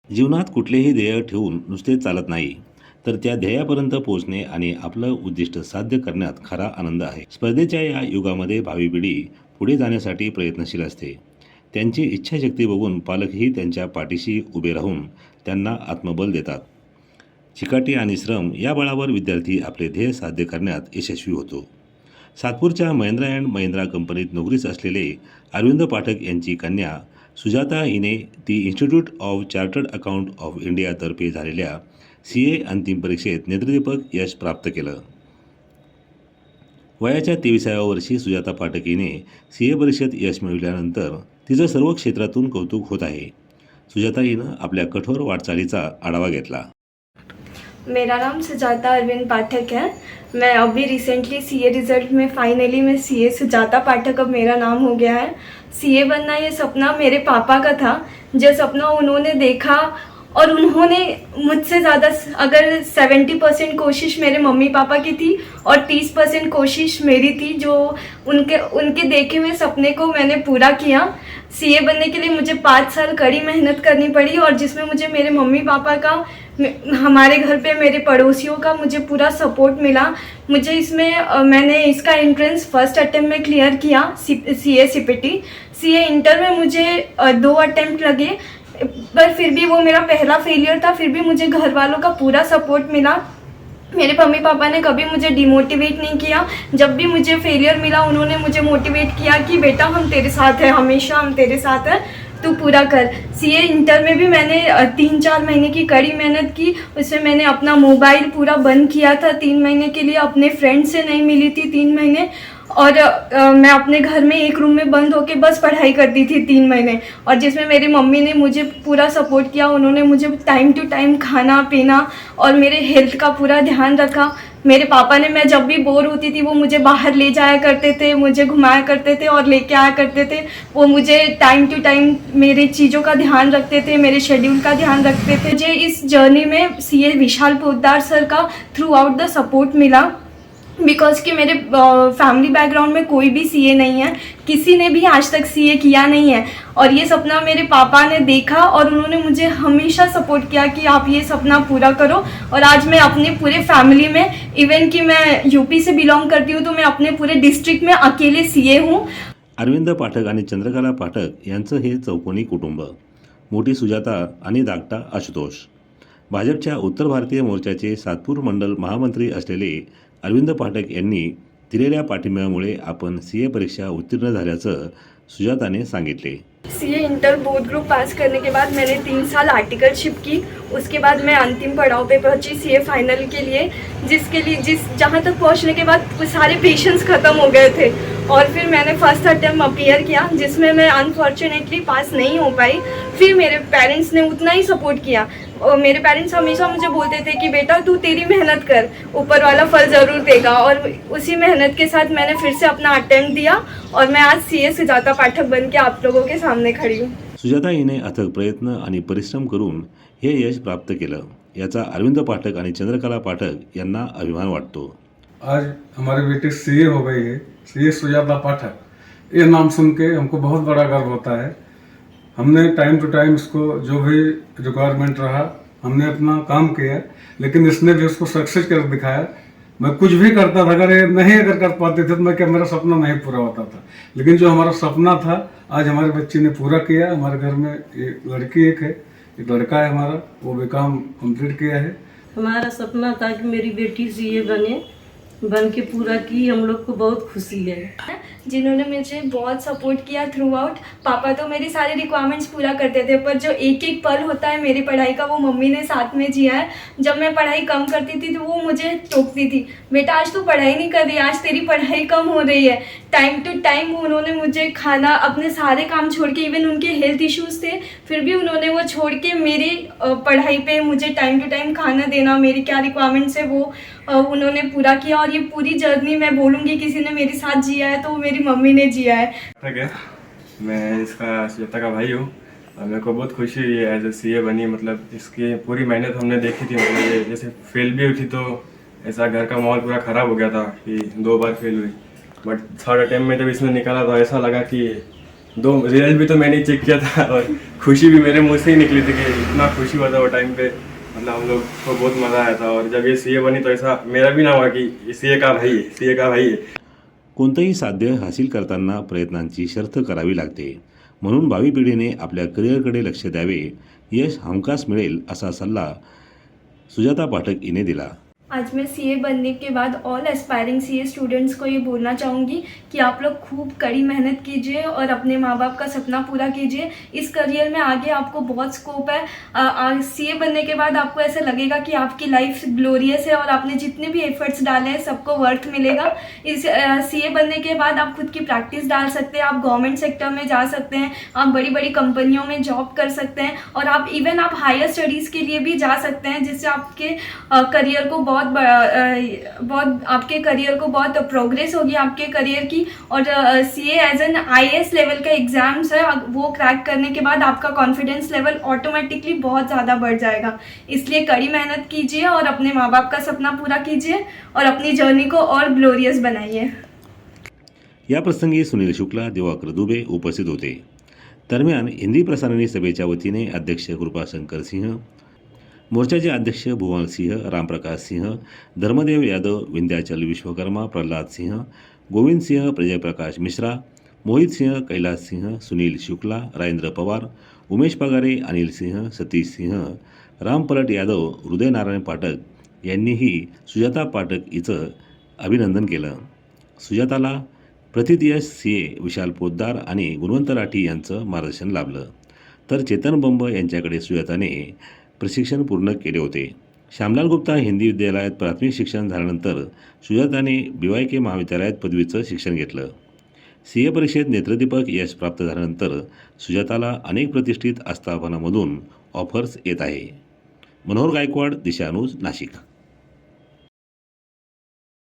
जीवनात कुठलेही ध्येय ठेवून नुसते चालत नाही, तर त्या ध्येयापर्यंत पोहोचणे आणि आपलं उद्दिष्ट साध्य करण्यात खरा आनंद आहे. स्पर्धेच्या या युगामध्ये भावी पिढी पुढे जाण्यासाठी प्रयत्नशील असते. त्यांची इच्छाशक्ती बघून पालकही त्यांच्या पाठीशी उभे राहून त्यांना आत्मबल देतात. चिकाटी आणि श्रम या बळावर विद्यार्थी आपले ध्येय साध्य करण्यात यशस्वी होतो. सातपूरच्या महिंद्रा अँड महिंद्रा कंपनीत नोकरीस असलेले अरविंद पाठक यांची कन्या सुजाता हिने ती institute of chartered account of इंडियातर्फे झालेल्या CA अंतिम परीक्षेत नेत्रदीपक यश प्राप्त केलं. वयाच्या 23व्या वर्षी सुजाता पाठक हिने CA परीक्षेत यश मिळवल्यानंतर तिचं सर्व क्षेत्रातून कौतुक होत आहे. सुजाता हिनं आपल्या कठोर वाटचालीचा आढावा घेतला. मेरा नाम सुजाता अरविंद पाठक है। मैं अभी रिसेंटली CA रिज़ल्ट में फाइनली मैं CA सुजाता पाठक अब मेरा नाम हो गया है। CA बनना ये सपना मेरे पापा का था। जो सपना उन्होंने देखा और उन्होंने मुझसे ज़्यादा, अगर 70% कोशिश मेरे मम्मी पापा की थी और 30% कोशिश मेरी थी। जो उनके देखे हुए सपने को मैंने पूरा किया। CA बनने के लिए मुझे 5 साल कड़ी मेहनत करनी पड़ी और जिसमें मुझे मेरे मम्मी पापा का, हमारे घर पे मेरे पड़ोसियों का मुझे पूरा सपोर्ट मिला। मुझे इसमें मैंने इसका एंट्रेंस फर्स्ट अटेम्प्ट में क्लियर किया। CA CPT CA इंटर में मुझे 2 अटेम्प्ट लगे, पर फिर भी वो मेरा पहला फेलियर था। फिर भी मुझे घर वालों का पूरा सपोर्ट मिला। मेरे मम्मी पापा ने कभी मुझे डिमोटिवेट नहीं किया। जब भी मुझे फेलियर मिला उन्होंने मुझे मोटिवेट किया कि बेटा हम तेरे साथ हैं, हमेशा हम तेरे साथ हैं, तू पूरा कर। CA इंटर में भी मैंने 3-4 महीने की कड़ी मेहनत की। उसमें मैंने अपना मोबाइल पूरा बंद किया था 3 महीने के लिए। अपने फ्रेंड से नहीं मिली थी 3 महीने और मैं अपने घर में एक रूम में बंद होकर बस पढ़ाई करती थी 3 महीने। और जिसमें मेरी मम्मी ने मुझे पूरा सपोर्ट किया। उन्होंने मुझे टाइम टू टाइम खाना पीना और मेरे हेल्थ का पूरा ध्यान रखा। मेरे पापा ने, मैं जब भी बोर होती थी वो मुझे बाहर ले जाया करते थे, मुझे घुमाया करते थे और लेके आया करते थे। वो मुझे टाइम टू टाइम मेरी चीज़ों का ध्यान रखते थे, मेरे शेड्यूल का ध्यान रखते थे। मुझे इस जर्नी में CA विशाल पोद्दार सर का थ्रू आउट द सपोर्ट मिला। बिकॉज कि मेरे फैमिली बैकग्राउंड में कोई भी CA नहीं है, किसी ने भी आज तक CA किया नहीं है। और ये सपना मेरे पापा ने देखा और उन्होंने मुझे हमेशा सपोर्ट किया कि आप ये सपना पूरा करो। और आज मैं अपने पूरे फैमिली में, इवन कि मैं UP से बिलोंग करती हूँ, तो मैं अपने पूरे डिस्ट्रिक्ट में अकेले CA हूँ। अरविंद पाठक आणि चंद्रकला पाठक यांचं हे चौकोनी कुटुंब. मोठी सुजाता आणि धाकटा आशुतोष. भाजपच्या उत्तर भारतीय मोर्चाचे सातपूर मंडल महामंत्री असलेले अरविंद पाठक यांनी दिलेल्या पाठिंब्यामुळे आपण CA परीक्षा उत्तीर्ण झाल्याचं सुजाताने सांगितले. CA इंटर बोर्ड ग्रुप पास करने के बाद मैंने 3 साल आर्टिकलशिप की। उसके बाद मैं अंतिम पड़ाव पे पहुंची CA फाइनल के लिए, जहाँ तक पहुंचने के बाद सारे पेशेंस ख़त्म हो गए थे। और फिर मैंने फर्स्ट अटेम्प्ट अपीयर किया, जिसमें मैं अनफॉर्चुनेटली पास नहीं हो पाई। फिर मेरे पेरेंट्स ने उतना ही सपोर्ट किया और मेरे पेरेंट्स हमेशा मुझे बोलते थे कि बेटा तू तेरी मेहनत कर, ऊपर वाला फल ज़रूर देगा। और उसी मेहनत के साथ मैंने फिर से अपना अटेम्प्ट दिया और मैं आज CA सुजाता पाठक बन के आप लोगों के सामने खड़ी हूँ। सुजाता हिने अथक प्रयत्न आणि परिश्रम करून हे यश प्राप्त केलं. याचा अरविंद पाठक आणि चंद्रकला पाठक यांना अभिमान वाटतो. आज हमारी बेटी CA हो गई है, CA सुजाता पाठक। ये नाम सुन के हमको बहुत बड़ा गर्व होता है। हमने टाइम टू टाइम इसको जो भी रिक्वायरमेंट रहा हमने अपना काम किया, लेकिन इसने भी उसको सक्सेस कर दिखाया। मैं कुछ भी करता था, अगर कर पाते थे तो मैं क्या, मेरा सपना नहीं पूरा होता था। लेकिन जो हमारा सपना था आज हमारे बच्चे ने पूरा किया। हमारे घर में एक लड़की एक है, एक लड़का है हमारा, वो भी काम कंप्लीट किया है। हमारा सपना था कि मेरी बेटी CA बन के पूरा की। हम लोग को बहुत खुशी है। जिन्होंने मुझे बहुत सपोर्ट किया थ्रू आउट। पापा तो मेरी सारी रिक्वायरमेंट्स पूरा करते थे, पर जो एक एक पल होता है मेरी पढ़ाई का वो मम्मी ने साथ में जिया है। जब मैं पढ़ाई कम करती थी तो वो मुझे टोकती थी, बेटा आज तू पढ़ाई नहीं कर रही, आज तेरी पढ़ाई कम हो रही है। टाइम टू टाइम उन्होंने मुझे खाना, अपने सारे काम छोड़ के, इवन उनके हेल्थ इश्यूज़ थे फिर भी उन्होंने वो छोड़ के मेरी पढ़ाई पे मुझे टाइम टू टाइम खाना देना, मेरी क्या रिक्वायरमेंट्स है वो उन्होंने पूरा किया। और ये पूरी जर्नी मैं बोलूँगी किसी ने मेरे साथ जिया है तो वो मेरी मम्मी ने जिया है। मैं इसका सुजाता का भाई हूँ और मेरे को बहुत खुशी हुई है एज ए CA बनी। मतलब इसकी पूरी मेहनत हमने देखी थी। मतलब ये जैसे फेल भी हुई थी तो ऐसा घर का माहौल पूरा ख़राब हो गया था कि 2 बार फेल हुई, बट थर्ड अटेम्प्ट में जब इसने निकाला तो ऐसा लगा कि दो रिजल्ट भी तो मैंने ही चेक किया था और खुशी भी मेरे मुंह से ही निकली थी कि इतना खुशी हुआ था वो टाइम पे। मतलब हम लोग को बहुत मज़ा आया था और जब ये सीए बनी तो ऐसा मेरा भी नाम हुआ कि सीए का भाई है, सीए का भाई है। कोणतंही साध्य हासिल करताना प्रयत्नांची शर्थ करावी लागते, म्हणून भावी पिढीने आपल्या करिअरकडे लक्ष द्यावे. यश हमखास मिळेल असा सल्ला सुजाता पाठक हिने दिला. आज मैं सीए बनने के बाद ऑल एस्पायरिंग सीए स्टूडेंट्स को ये बोलना चाहूँगी कि आप लोग खूब कड़ी मेहनत कीजिए और अपने माँ बाप का सपना पूरा कीजिए. इस करियर में आगे आपको बहुत स्कोप है. सीए बनने के बाद आपको ऐसा लगेगा कि आपकी लाइफ ग्लोरियस है और आपने जितने भी एफर्ट्स डाले हैं सबको वर्थ मिलेगा. इस सीए बनने के बाद आप खुद की प्रैक्टिस डाल सकते हैं, आप गवर्नमेंट सेक्टर में जा सकते हैं, आप बड़ी बड़ी कंपनियों में जॉब कर सकते हैं और आप हायर स्टडीज़ के लिए भी जा सकते हैं, जिससे आपके करियर को आपके करियर को बहुत प्रोग्रेस होगी आपके करियर की. और CA as an IAS level का एग्जाम्स है, वो क्रैक करने के बाद आपका कॉन्फिडेंस लेवल ऑटोमेटिकली बहुत ज़्यादा बढ़ जाएगा. इसलिए कड़ी मेहनत कीजिए और अपने माँ बाप का सपना पूरा कीजिए और अपनी जर्नी को और ग्लोरियस बनाइए. या प्रसंगी सुनील शुक्ला, दिवाकर दुबे उपस्थित होते. दरम्यान हिंदी प्रसारणी सभेच्या वतीने अध्यक्ष कृपाशंकर सिंह, मोर्चाचे अध्यक्ष भुवन सिंह, रामप्रकाश सिंह, धर्मदेव यादव, विंध्याचल विश्वकर्मा, प्रल्हाद सिंह, गोविंद सिंह, प्रजयप्रकाश मिश्रा, मोहित सिंह, कैलास सिंह, सुनील शुक्ला, राजेंद्र पवार, उमेश पगारे, अनिल सिंह, सतीश सिंह, रामपलट यादव, हृदयनारायण पाठक यांनीही सुजाता पाठक हिचं अभिनंदन केलं. सुजाताला प्रतियश सीए विशाल पोद्दार आणि गुणवंत राठी यांचं मार्गदर्शन लाभलं. तर चेतन बंब यांच्याकडे सुजाताने प्रशिक्षण पूर्ण केले होते. श्यामलाल गुप्ता हिंदी विद्यालयात प्राथमिक शिक्षण झाल्यानंतर सुजाताने BYK महाविद्यालयात पदवीचं शिक्षण घेतलं. सीए परीक्षेत नेत्रदीपक यश प्राप्त झाल्यानंतर सुजाताला अनेक प्रतिष्ठित आस्थापनांमधून ऑफर्स येत आहे. मनोहर गायकवाड, दिशा न्यूज, नाशिक.